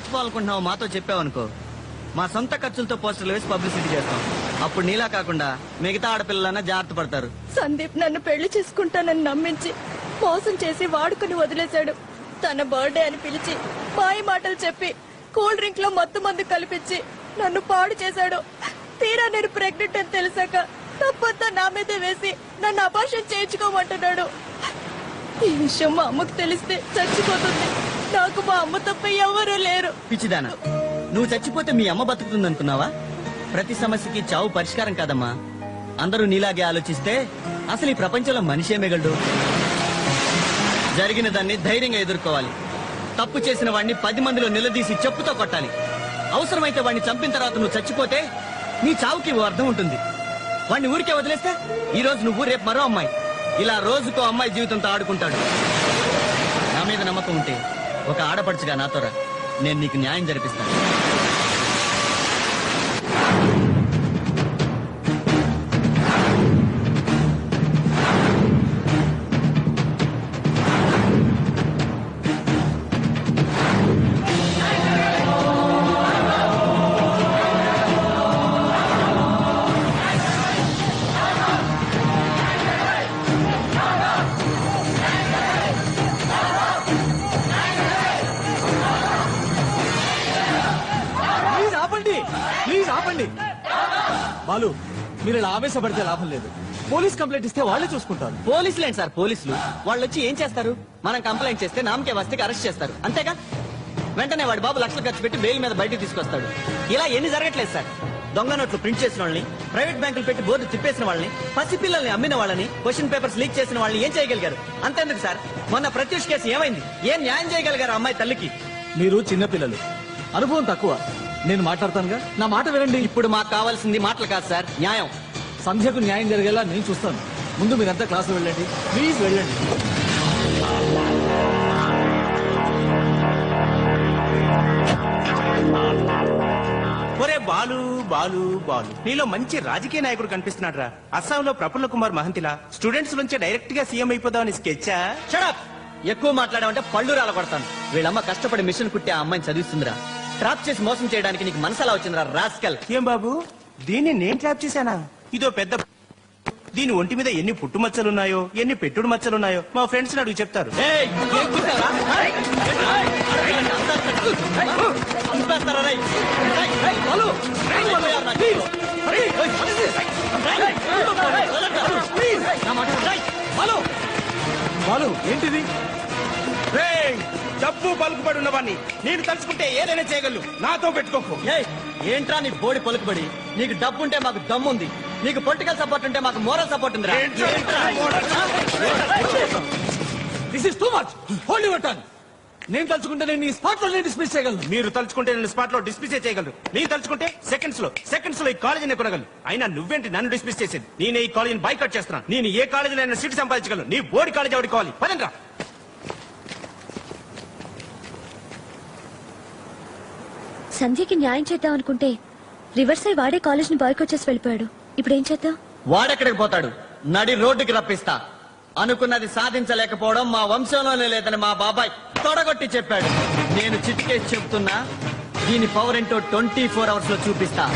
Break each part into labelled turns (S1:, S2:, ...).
S1: మోసపోవాలనుకుంటున్నావు మాతో చెప్పావనుకో, మా సొంత ఖర్చులతో పోస్టర్లు వేసి పబ్లిసిటీ చేస్తాం. అప్పుడు నీలా కాకుండా మిగతా ఆడపిల్లలన్నా జాగ్రత్త పడతారు.
S2: సందీప్ నన్ను పెళ్లి చేసుకుంటానని నమ్మించి మోసం చేసి వాడుకుని వదిలేశాడు. తన బర్త్డే అని పిలిచి మాయ మాటలు చెప్పి కూల్ డ్రింక్ లో మత్తు మందు కల్పించి నన్ను పాడు చేశాడు. తీరా నేను ప్రెగ్నెంట్ అని తెలిసాక తప్పంతా నా మీదే వేసి నన్ను అబార్షన్ చేయించుకోమంటున్నాడు. ఈ విషయం మా అమ్మకు తెలిస్తే చచ్చిపోతుంది. నాకు మా అమ్మ తప్ప ఎవరూ లేరు.
S1: పిచ్చిదానా, నువ్వు చచ్చిపోతే మీ అమ్మ బతుకుతుందనుకున్నావా? ప్రతి సమస్యకి చావు పరిష్కారం కాదమ్మా. అందరూ నీలాగే ఆలోచిస్తే అసలు ఈ ప్రపంచంలో మనిషే మిగలడు. జరిగిన దాన్ని ధైర్యంగా ఎదుర్కోవాలి. తప్పు చేసిన వాడిని 10 మందిలో నిలదీసి చెప్పుతో కొట్టాలి. అవసరమైతే వాడిని చంపిన తర్వాత నువ్వు చచ్చిపోతే నీ చావుకి ఓ అర్థం ఉంటుంది. వాడిని ఊరికే వదిలేస్తే ఈ రోజు నువ్వు, రేపు మరో అమ్మాయి, ఇలా రోజుకో అమ్మాయి జీవితంతో ఆడుకుంటాడు. నా మీద నమ్మకం ఉంటే ఒక ఆడపడుచుగా నాతో రా, నేను నీకు న్యాయం జరిపిస్తాను.
S3: బాలు, మీరు ఇలా ఆవేశపడితే లాభం లేదు. పోలీస్ కంప్లైంట్ ఇస్తే వాళ్ళే చూసుకుంటారు.
S1: పోలీసులేండి సార్, పోలీసులు వాళ్ళు వచ్చి ఏం చేస్తారు? మనం కంప్లైంట్ చేస్తే నామకే వస్తే అరెస్ట్ చేస్తారు, అంతేగా. వెంటనే వాడి బాబు లక్షలు ఖర్చు పెట్టి బెయిల్ మీద బయటకు తీసుకొస్తాడు. ఇలా ఎన్ని జరగట్లేదు సార్. దొంగ నోట్లు ప్రింట్ చేసిన వాళ్ళని, ప్రైవేట్ బ్యాంకులు పెట్టి బోర్డు తిప్పేసిన వాళ్ళని, పసిపిల్లల్ని అమ్మిన వాళ్ళని, క్వశ్చన్ పేపర్స్ లీక్ చేసిన వాళ్ళని ఏం చేయగలిగారు? అంతేందుకు సార్, మొన్న ప్రత్యూష్ కేసు ఏమైంది? ఏం న్యాయం చేయగలిగారు అమ్మాయి తల్లికి?
S3: మీరు చిన్నపిల్లలు, అనుభవం తక్కువ. నేను మాట్లాడతానుగా, నా మాట వినండి.
S1: ఇప్పుడు మాకు కావాల్సింది మాటలు కాదు సార్, న్యాయం.
S3: సంధ్యకు న్యాయం జరిగేలా నేను చూస్తాను. ముందు మీరంతా క్లాసు వెళ్ళండి, ప్లీజ్ వెళ్ళండి.
S4: ఒరే బాలు బాలు బాలు, నీలో మంచి రాజకీయ నాయకుడు కనిపిస్తున్నాడు రా. అస్సాంలో ప్రఫుల్ల కుమార్ మహంతిలా స్టూడెంట్స్ నుంచి డైరెక్ట్ గా సీఎం అయిపోదామని స్కెచ్చా?
S1: షడప్! ఎక్కువ మాట్లాడామంటే పళ్ళు రాల కొడతాను. వీళ్ళమ్మ కష్టపడి మిషన్ కుట్టి ఆ అమ్మాయిని చదివిస్తుందిరా. ట్రాప్ చేసి మోసం చేయడానికి నీకు మనసలా వచ్చిందిరా రాస్కల్.
S4: ఏం బాబు, దీన్ని నేను ట్రాప్ చేశానా? ఇదో పెద్ద. దీని ఒంటి మీద ఎన్ని పుట్టు మచ్చలున్నాయో, ఎన్ని పెట్టుడు మచ్చలున్నాయో మా ఫ్రెండ్స్ అడుగు చెప్తారు.
S3: బాలు, ఏంటిది?
S4: డబ్బు పలుకుబడి ఉన్నవాడిని నేను తలుచుకుంటే ఏదైనా చేయగలను. నాతో పెట్టుకోకు.
S1: ఏంట్రా నీ బోడి పలుకుబడి? నీకు డబ్బు ఉంటే మాకు దమ్ముంది, నీకు పొలిటికల్ సపోర్ట్ ఉంటే మాకు మోరల్ సపోర్ట్ ఉంది.
S3: This is too much. Hold your tongue. నేను తలుచుకుంటే నేను ఈ స్పాట్ లో డిస్మిస్ చేయగలను.
S4: మీరు తలుచుకుంటే నేను స్పాట్ లో డిస్మిస్ చేయగలరు. నేను తలుచుకుంటే సెకండ్స్ లో ఈ కాలేజీని కొనగలను. అయినా నువ్వేంటి నన్ను డిస్మిస్ చేసేది? నేను ఈ కాలేజీని బైకట్ చేస్తున్నాను. నేను ఏ కాలేజీలో అయినా సీట్ సంపాదించగలను. నీ బోర్డు కాలేజీ ఎవరికి కావాలి? పదండ్రా.
S5: సంధ్యకి న్యాయం చేద్దాం అనుకుంటే రివర్స్ అయి వాడే కాలేజ్ ని బాయ్కాట్ చేసి వెళ్ళిపోయాడు. ఇప్పుడు ఏం చేద్దాం?
S1: వాడెక్కడికి పోతాడు? నడి రోడ్డుకి రప్పిస్తా. అనుకున్నది సాధించలేకపోవడం మా వంశంలోనే లేదని మా బాబాయ్ తొడగొట్టి చెప్పాడు. నేను చిట్కేసి చెప్తున్నా, దీని పవర్ ఏంటో 24 hours లో చూపిస్తా.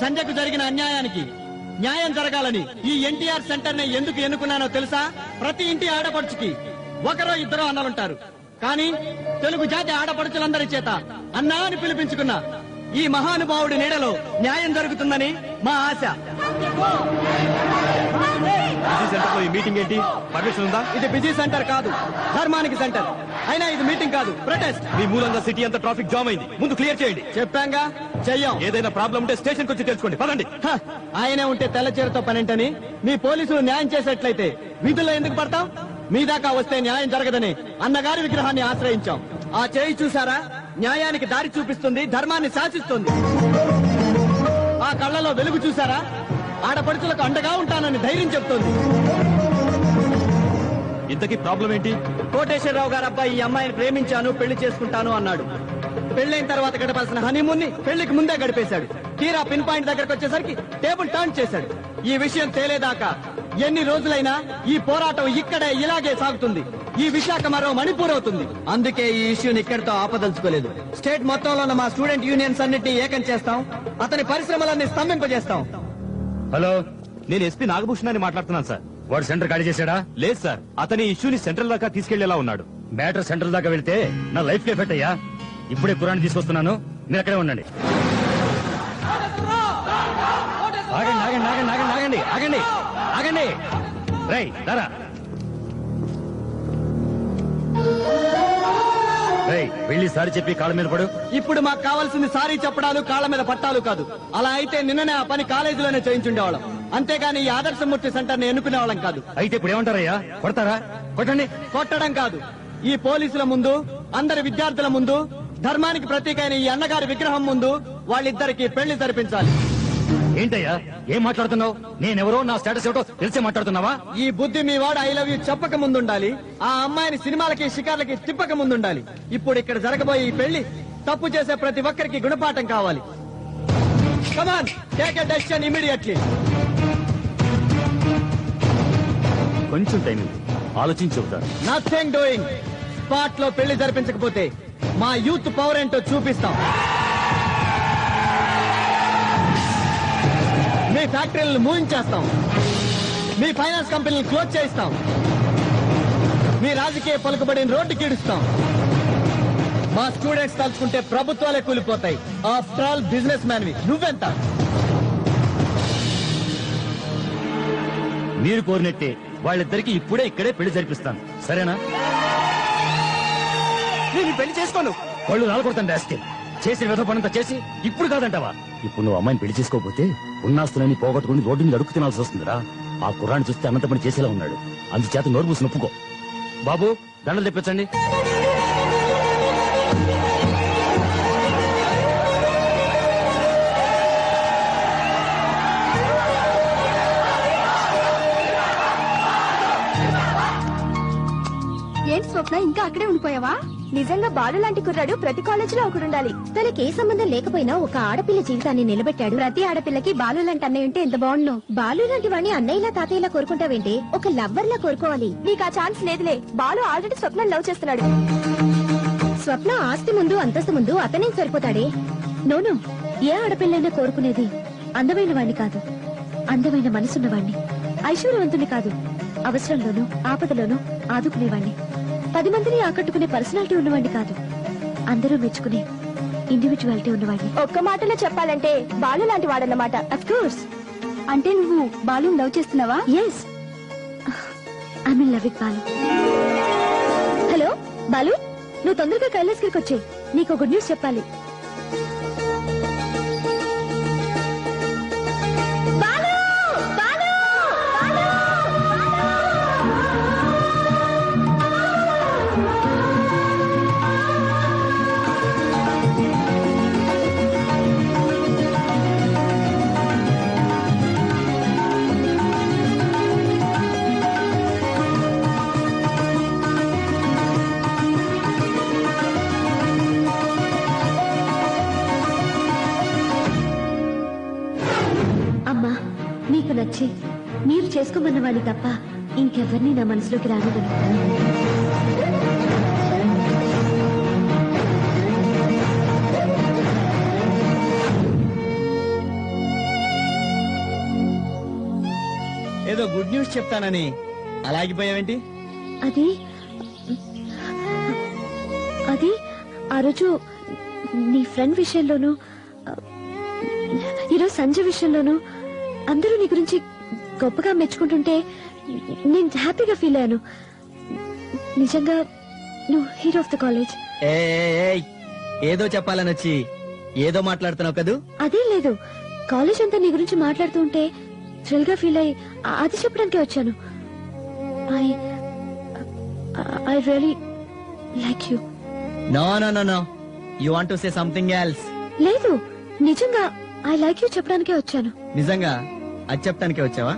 S1: సంధ్యకు జరిగిన అన్యాయానికి న్యాయం జరగాలని ఈ ఎన్టీఆర్ సెంటర్ ని ఎందుకు ఎన్నుకున్నానో తెలుసా? ప్రతి ఇంటి ఆడపడుచుకి ఒకరో ఇద్దరో అన్నలుంటారు. కానీ తెలుగు జాతి ఆడపడుచులందరి చేత అన్నా అని పిలిపించుకున్న ఈ మహానుభావుడి నీడలో న్యాయం జరుగుతుందని మా ఆశ.
S4: సెంటర్ లో ఈ మీటింగ్ ఏంటి? పర్మిషన్ ఉందా?
S1: ఇది బిజీ సెంటర్ కాదు, ధర్మానికి సెంటర్. అయినా ఇది మీటింగ్ కాదు, ప్రొటెస్ట్.
S4: మీ మూలంగా సిటీ అంతా ట్రాఫిక్ జామ్ అయింది. ముందు క్లియర్ చేయండి.
S1: చెప్పాంగా, చెయ్యం.
S4: ఏదైనా ప్రాబ్లం ఉంటే స్టేషన్ వచ్చి తెలుసుకోండి. పదండి.
S1: హ, ఆయనే ఉంటే తెల్ల చీరతో పనేంటని మీ పోలీసులు న్యాయం చేసేట్లయితే వీధుల్లో ఎందుకు పడతాం? మీ దాకా వస్తే న్యాయం జరగదని అన్నగారి విగ్రహాన్ని ఆశ్రయించాం. ఆ చేయి చూసారా? న్యాయానికి దారి చూపిస్తుంది, ధర్మాన్ని శాసిస్తుంది. ఆ కళ్ళలో వెలుగు చూసారా? ఆడపడుచులకు అండగా ఉంటానని ధైర్యం చెప్తోంది.
S4: ఇంతకీ ప్రాబ్లం ఏంటి?
S1: కోటేశ్వరరావు గారు అబ్బాయి ఈ అమ్మాయిని ప్రేమించాను, పెళ్లి చేసుకుంటాను అన్నాడు. పెళ్లైన తర్వాత గడపాల్సిన హనీమూన్ ని పెళ్లికి ముందే గడిపేశాడు. తీరా పిన్ పాయింట్ దగ్గరకు వచ్చేసరికి టేబుల్ టర్న్ చేశాడు. ఈ విషయం తేలేదాకా ఎన్ని రోజులైనా ఈ పోరాటం ఇక్కడే ఇలాగే సాగుతుంది. ఈ విశాఖ మరో మణిపూర్ అవుతుంది. అందుకే ఈ ఇష్యూని ఇక్కడితో ఆపదలుచుకోలేదు. స్టేట్ మొత్తంలో ఉన్న మా స్టూడెంట్ యూనియన్స్ అన్నిటినీ ఏకం చేస్తాం. అతని పరిశ్రమలన్నీ స్తంభింపజేస్తాం.
S4: హలో, నేను ఎస్పీ నాగభూషణాన్ని మాట్లాడుతున్నాను సార్.
S6: వాడు సెంటర్ ఖాళీ చేశాడా?
S4: లేదు సార్, అతని ఇష్యూని సెంట్రల్ దాకా తీసుకెళ్లేలా ఉన్నాడు.
S6: మ్యాటర్ సెంటర్ దాకా వెళ్తే నా లైఫ్ కి ఎఫెక్ట్ అయ్యా. ఇప్పుడే కురాన్ని తీసుకొస్తున్నాను, మీరు అక్కడే ఉండండి. ఆగండి ఆగండి ఆగండి ఆగండి ఆగండి ఆగండి ఆగండి. రై దారా రై, వెళ్ళి సారి చెప్పి కాళ్ళ మీద పడు.
S1: ఇప్పుడు మాకు కావాల్సింది సారీ చెప్పడాలు, కాళ్ళ మీద పట్టాలు కాదు. అలా అయితే నిన్ననే ఆ పని కాలేజీలోనే చేయించుండేవాళ్ళం. అంతేగాని ఈ ఆదర్శమూర్తి సెంటర్ ని ఎన్నుకునేవాళ్ళం కాదు.
S6: అయితే ఇప్పుడు ఏమంటారయ్యా? కొడతారా? కొట్టండి.
S1: కొట్టడం కాదు, ఈ పోలీసుల ముందు, అందరి విద్యార్థుల ముందు, ధర్మానికి ప్రతీక అయిన ఈ అన్నగారి విగ్రహం ముందు వాళ్ళిద్దరికి పెళ్లి జరిపించాలి.
S6: ఏంటయ్యా ఏం మాట్లాడుతున్నావు? నేనెవరో, నా స్టేటస్ ఏమిటో తెలిసే మాట్లాడుతున్నావా?
S1: ఈ బుద్ధి మీ వాడు ఐ లవ్ యూ చెప్పక ముందుండాలి. ఆ అమ్మాయిని సినిమాలకి షికార్లకి తిప్పక ముందుండాలి. ఇప్పుడు ఇక్కడ జరగబోయే ఈ పెళ్లి తప్పు చేసే ప్రతి ఒక్కరికి గుణపాఠం కావాలి. కమాన్, టేక్ ఎ డెసిషన్ ఇమీడియట్లీ.
S6: కొంచెం టైం ఉంది, ఆలోచించి చెబుతాను.
S1: Nothing doing. స్పాట్ లో పెళ్లి జరిపించకపోతే మా యూత్ పవర్ ఏంటో చూపిస్తాం. మీ ఫ్యాక్టరీలను మూయించేస్తాం. మీ ఫైనాన్స్ కంపెనీలను క్లోజ్ చేయిస్తాం. మీ రాజకీయ పలుకుబడిని రోడ్డుకి ఈడుస్తాం. మా స్టూడెంట్స్ తలుచుకుంటే ప్రభుత్వాలే కూలిపోతాయి. ఆఫ్టర్ ఆల్ బిజినెస్ మ్యాన్ వి నువ్వెంత?
S6: మీరు కోరినట్టే వాళ్ళిద్దరికి ఇప్పుడే ఇక్కడే పెళ్లి జరిపిస్తాను, సరేనా?
S4: నేను పెళ్లి చేసుకోను.
S6: వాళ్ళు రాలకొడతాను డాస్కి. చేసిన విధ పనంతా చేసి ఇప్పుడు కాదంటావా? ఇప్పుడు నువ్వు అమ్మాయిని పెళ్లి చేసుకోకపోతే ఉన్నాస్తులని పోగొట్టుకుని రోడ్డు మీద అడుగు తినాల్సి వస్తుందిరా. ఆ కుర్రాన్ని చూస్తే అన్నంత పని చేసేలా ఉన్నాడు. అందుచేత నోరు మూసి నొప్పుకో. బాబు, దండలు తెప్పించండి.
S2: ఏంటి స్వప్న, ఇంకా అక్కడే ఉండిపోయావా? నిజంగా బాలు లాంటి కుర్రాడు ప్రతి కాలేజీలో ఒకడుండాలి.
S5: తనకి ఏ సంబంధం లేకపోయినా ఒక ఆడపిల్ల జీవితాన్ని నిలబెట్టాడు.
S2: ప్రతి ఆడపిల్లకి బాలు లాంటి అన్నయ్య ఉంటే ఎంత బాగుండు.
S5: బాలు లాంటి వాడిని అన్నయ్యలా తాతయ్యలా కోరుకుంటావేంటి? ఒక లవ్వర్ లా కోరుకోవాలి.
S2: నీకు ఆ ఛాన్స్ లేదులే. బాలు ఆల్రెడీ స్వప్న లవ్ చేస్తున్నాడు.
S5: స్వప్న ఆస్తి ముందు అంతస్తు ముందు అతనే సరిపోతాడే. నోను, ఏ ఆడపిల్లైనా కోరుకునేది అందమైన వాణ్ణి కాదు, అందమైన మనసున్నవాణ్ణి. ఐశ్వర్యవంతుని కాదు, అవసరంలోనూ ఆపదలోనూ ఆదుకునేవాణ్ణి. 10 మందిని ఆకట్టుకునే పర్సనాలిటీ ఉన్నవాడిని కాదు, అందరూ మెచ్చుకునే ఇండివిజువాలిటీ ఉన్నవాడిని.
S2: ఒక్క మాటలో చెప్పాలంటే బాలు లాంటి వాడన్నమాట.
S5: Of course.
S2: అంటే నువ్వు బాలు లవ్ చేస్తున్నావా?
S5: Yes, I mean love with Balu. Hello Balu, నువ్వు తొందరగా కైలాసగిరికి వచ్చేయ్. నీకు గుడ్ న్యూస్ చెప్పాలి. బాలు! బాలు! బాలు! అమ్మా, మీకు నచ్చి మీరు చేసుకోమన్న వాడిని తప్ప ఇంకెవరిని నా మనసులోకి రానివ్వను.
S1: ఏదో గుడ్ న్యూస్ చెప్తానని అలాగిపోయావేంటి?
S5: అది అది ఆ రోజు నీ ఫ్రెండ్ విషయంలోనూ ఈరోజు సంజయ్ విషయంలోనూ అందరూ నీ గురించి గొప్పగా మెచ్చుకుంటుంటే నేను హ్యాపీగా ఫీల్ అయ్యాను. నిజంగా నువ్వు హీరో ఆఫ్ ద కాలేజ్.
S1: ఏదో చెప్పాలని వచ్చి ఏదో మాట్లాడుతున్నావు కదూ.
S5: అదేం లేదు, కాలేజ్ అంతా నీ గురించి మాట్లాడుతూ ఉంటే థ్రిల్ గా ఫీల్ అయ్యి అది చెప్పడానికే వచ్చాను. I really like you.
S1: No no no no, you want to say something else.
S5: లేదు, నిజంగా ఐ లైక్ యూ చెప్పడానికే వచ్చాను.
S1: నిజంగా అది చెప్పడానికే వచ్చావా?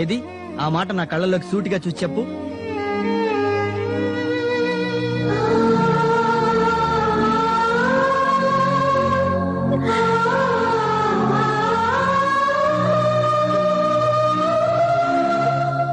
S1: ఏది ఆ మాట నా కళ్ళలోకి సూటిగా చూసి చెప్పు.